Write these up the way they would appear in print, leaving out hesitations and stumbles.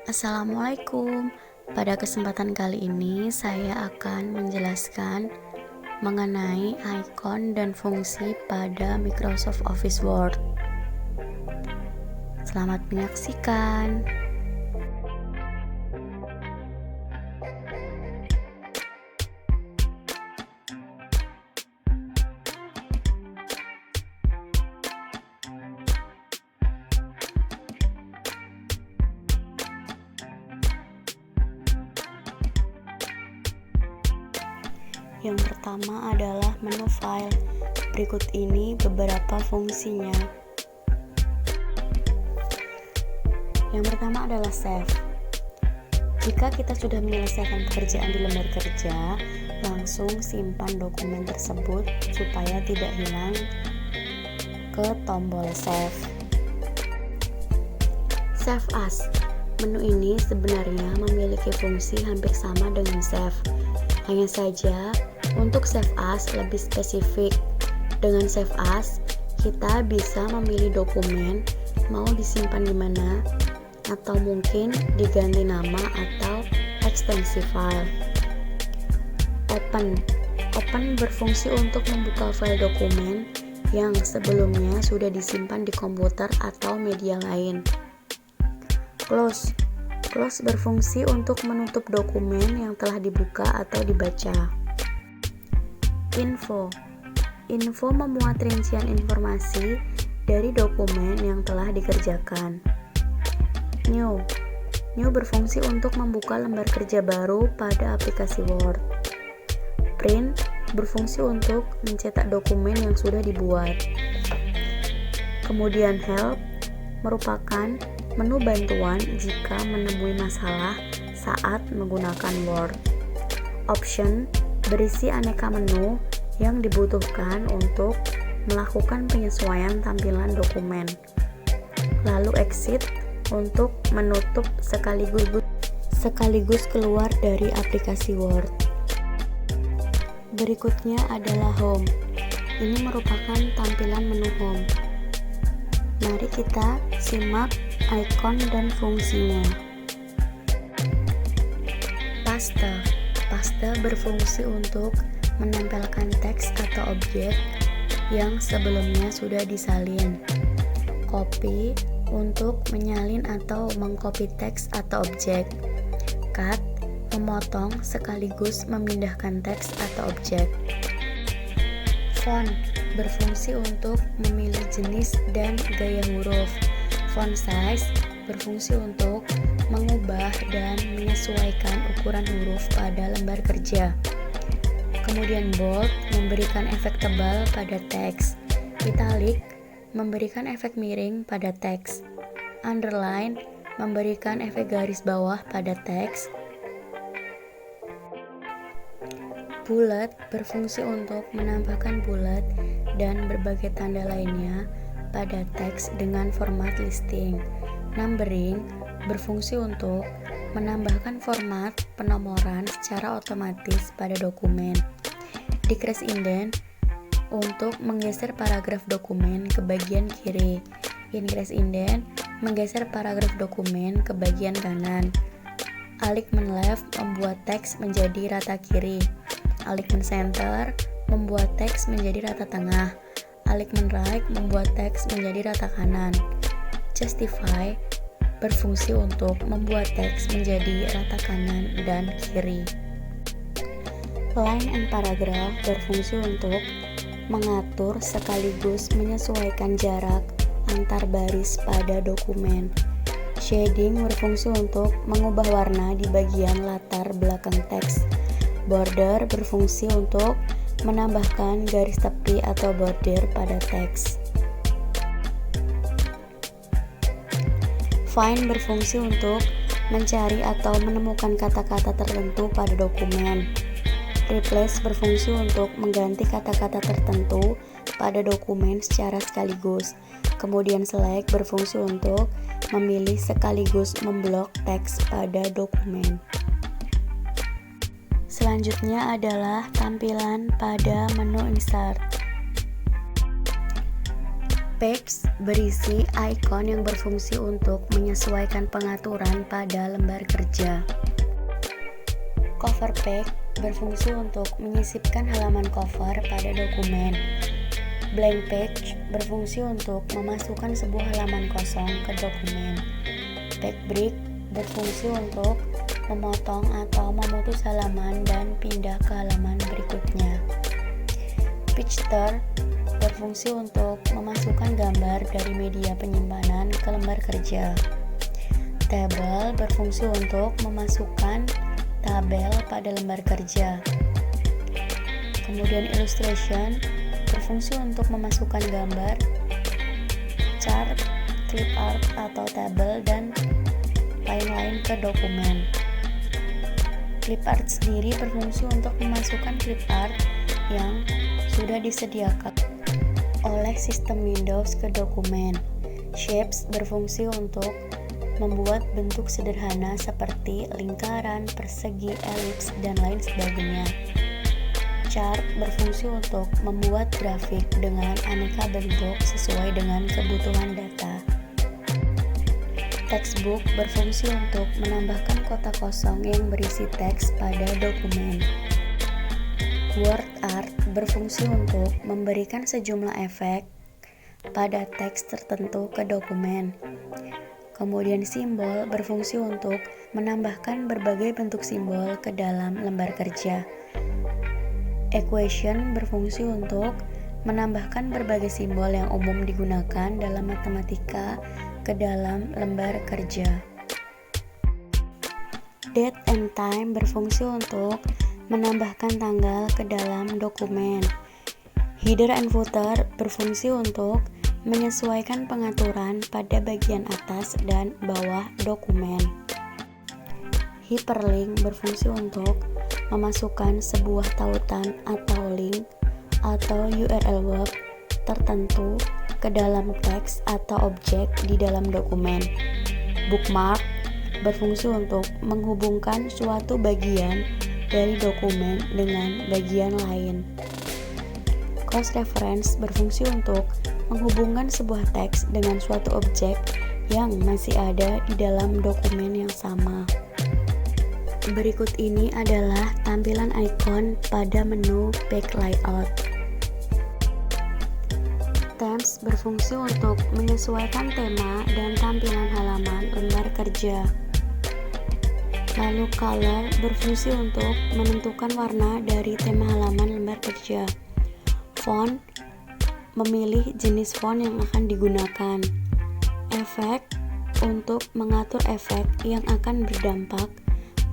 Assalamualaikum. Pada kesempatan kali ini saya akan menjelaskan mengenai ikon dan fungsi pada Microsoft Office Word. Selamat menyaksikan. Yang pertama adalah menu file. Berikut ini beberapa fungsinya. Yang pertama adalah save. Jika kita sudah menyelesaikan pekerjaan di lembar kerja, langsung simpan dokumen tersebut supaya tidak hilang ke tombol save. Save as. Menu ini sebenarnya memiliki fungsi hampir sama dengan save. Hanya saja, untuk save as lebih spesifik. Dengan save as, kita bisa memilih dokumen mau disimpan di mana, atau mungkin diganti nama atau ekstensi file. Open berfungsi untuk membuka file dokumen yang sebelumnya sudah disimpan di komputer atau media lain. Close berfungsi untuk menutup dokumen yang telah dibuka atau dibaca. Info memuat rincian informasi dari dokumen yang telah dikerjakan. New berfungsi untuk membuka lembar kerja baru pada aplikasi Word. Print berfungsi untuk mencetak dokumen yang sudah dibuat. Kemudian Help merupakan menu bantuan jika menemui masalah saat menggunakan Word. Option berisi aneka menu yang dibutuhkan untuk melakukan penyesuaian tampilan dokumen. Lalu Exit untuk menutup sekaligus keluar dari aplikasi Word. Berikutnya adalah Home. Ini merupakan tampilan menu Home. Mari kita simak ikon dan fungsinya. Paste berfungsi untuk menempelkan teks atau objek yang sebelumnya sudah disalin. Copy untuk menyalin atau mengcopy teks atau objek. Cut memotong sekaligus memindahkan teks atau objek. Font berfungsi untuk memilih jenis dan gaya huruf. Font size berfungsi untuk mengubah dan menyesuaikan ukuran huruf pada lembar kerja. Kemudian bold memberikan efek tebal pada teks. Italic memberikan efek miring pada teks. Underline memberikan efek garis bawah pada teks. Bullet berfungsi untuk menambahkan bullet dan berbagai tanda lainnya pada teks dengan format listing. Numbering berfungsi untuk menambahkan format penomoran secara otomatis pada dokumen. Decrease indent untuk menggeser paragraf dokumen ke bagian kiri. Increase indent menggeser paragraf dokumen ke bagian kanan. Alignment left membuat teks menjadi rata kiri. Alignment center membuat teks menjadi rata tengah. Alignment right membuat teks menjadi rata kanan. Justify berfungsi untuk membuat teks menjadi rata kanan dan kiri. Line and paragraph berfungsi untuk mengatur sekaligus menyesuaikan jarak antar baris pada dokumen. Shading berfungsi untuk mengubah warna di bagian latar belakang teks. Border berfungsi untuk menambahkan garis tepi atau border pada teks. Find berfungsi untuk mencari atau menemukan kata-kata tertentu pada dokumen. Replace berfungsi untuk mengganti kata-kata tertentu pada dokumen secara sekaligus. Kemudian Select berfungsi untuk memilih sekaligus memblok teks pada dokumen. Selanjutnya adalah tampilan pada menu Insert. Page berisi ikon yang berfungsi untuk menyesuaikan pengaturan pada lembar kerja. Cover page berfungsi untuk menyisipkan halaman cover pada dokumen. Blank page berfungsi untuk memasukkan sebuah halaman kosong ke dokumen. Page break berfungsi untuk memotong atau memutus halaman dan pindah ke halaman berikutnya. Picture berfungsi untuk memasukkan gambar dari media penyimpanan ke lembar kerja. Table berfungsi untuk memasukkan tabel pada lembar kerja. Kemudian illustration berfungsi untuk memasukkan gambar, chart, clip art atau tabel dan lain-lain ke dokumen. Clip art sendiri berfungsi untuk memasukkan clip art yang sudah disediakan oleh sistem Windows ke dokumen. Shapes berfungsi untuk membuat bentuk sederhana seperti lingkaran, persegi, elips, dan lain sebagainya. Chart berfungsi untuk membuat grafik dengan aneka bentuk sesuai dengan kebutuhan data. Textbook berfungsi untuk menambahkan kotak kosong yang berisi teks pada dokumen. Word art berfungsi untuk memberikan sejumlah efek pada teks tertentu ke dokumen. Kemudian simbol berfungsi untuk menambahkan berbagai bentuk simbol ke dalam lembar kerja. Equation berfungsi untuk menambahkan berbagai simbol yang umum digunakan dalam matematika ke dalam lembar kerja. Date and time berfungsi untuk menambahkan tanggal ke dalam dokumen. Header and footer berfungsi untuk menyesuaikan pengaturan pada bagian atas dan bawah dokumen. Hyperlink berfungsi untuk memasukkan sebuah tautan atau link atau URL web tertentu ke dalam teks atau objek di dalam dokumen. Bookmark berfungsi untuk menghubungkan suatu bagian dari dokumen dengan bagian lain. Cross reference berfungsi untuk menghubungkan sebuah teks dengan suatu objek yang masih ada di dalam dokumen yang sama. Berikut ini adalah tampilan ikon pada menu page layout. Themes berfungsi untuk menyesuaikan tema dan tampilan halaman lembar kerja. Lalu color berfungsi untuk menentukan warna dari tema halaman lembar kerja. Font memilih jenis font yang akan digunakan. Efek untuk mengatur efek yang akan berdampak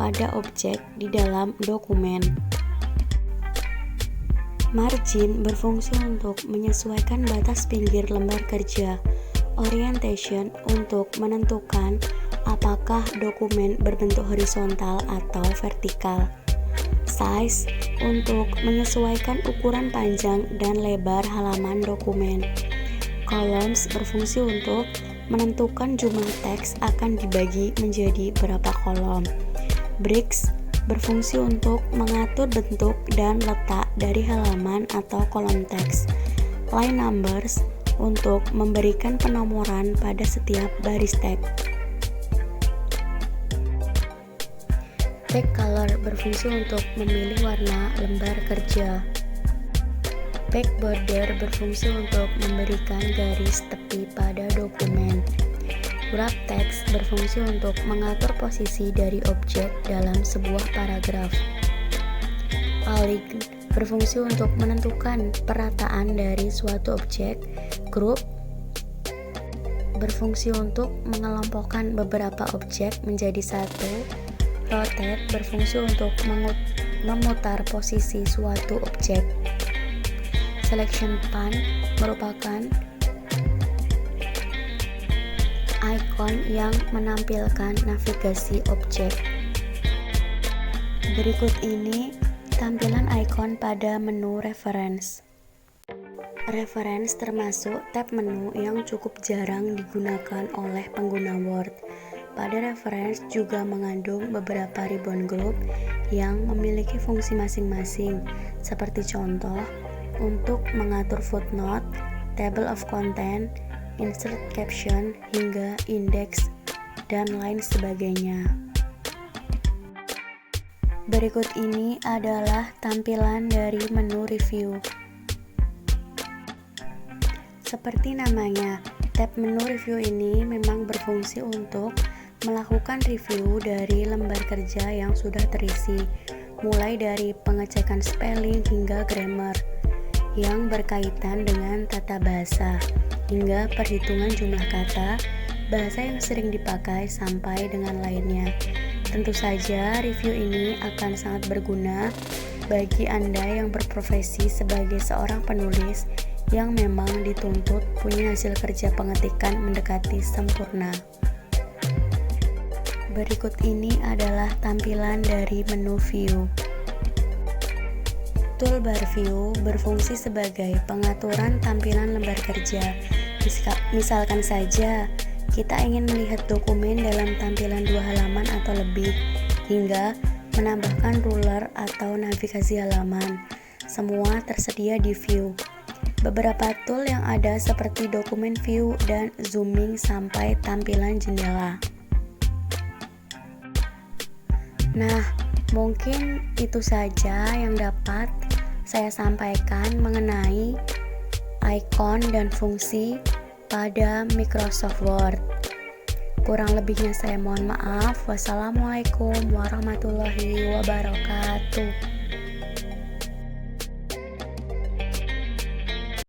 pada objek di dalam dokumen. Margin berfungsi untuk menyesuaikan batas pinggir lembar kerja. Orientation untuk menentukan apakah dokumen berbentuk horizontal atau vertikal. Size untuk menyesuaikan ukuran panjang dan lebar halaman dokumen. Columns berfungsi untuk menentukan jumlah teks akan dibagi menjadi berapa kolom. Bricks berfungsi untuk mengatur bentuk dan letak dari halaman atau kolom teks. Line numbers untuk memberikan penomoran pada setiap baris teks. Page color berfungsi untuk memilih warna lembar kerja. Page border berfungsi untuk memberikan garis tepi pada dokumen. Wrap text berfungsi untuk mengatur posisi dari objek dalam sebuah paragraf. Align berfungsi untuk menentukan perataan dari suatu objek. Group berfungsi untuk mengelompokkan beberapa objek menjadi satu. Rotate berfungsi untuk memutar posisi suatu objek. Selection pan merupakan ikon yang menampilkan navigasi objek. Berikut ini tampilan ikon pada menu reference. Reference termasuk tab menu yang cukup jarang digunakan oleh pengguna Word. Pada reference juga mengandung beberapa ribbon group yang memiliki fungsi masing-masing, seperti contoh untuk mengatur footnote, table of content, insert caption, hingga index, dan lain sebagainya. Berikut ini adalah tampilan dari menu review. Seperti namanya, tab menu review ini memang berfungsi untuk melakukan review dari lembar kerja yang sudah terisi, mulai dari pengecekan spelling hingga grammar yang berkaitan dengan tata bahasa, hingga perhitungan jumlah kata, bahasa yang sering dipakai, sampai dengan lainnya. Tentu saja review ini akan sangat berguna bagi Anda yang berprofesi sebagai seorang penulis yang memang dituntut punya hasil kerja pengetikan mendekati sempurna. Berikut ini adalah tampilan dari menu view. Toolbar view berfungsi sebagai pengaturan tampilan lembar kerja. Misalkan saja kita ingin melihat dokumen dalam tampilan 2 halaman atau lebih, hingga menambahkan ruler atau navigasi halaman. Semua tersedia di view. Beberapa tool yang ada seperti dokumen view dan zooming sampai tampilan jendela. Nah, mungkin itu saja yang dapat saya sampaikan mengenai icon dan fungsi pada Microsoft Word. Kurang lebihnya saya mohon maaf. Wassalamualaikum warahmatullahi wabarakatuh.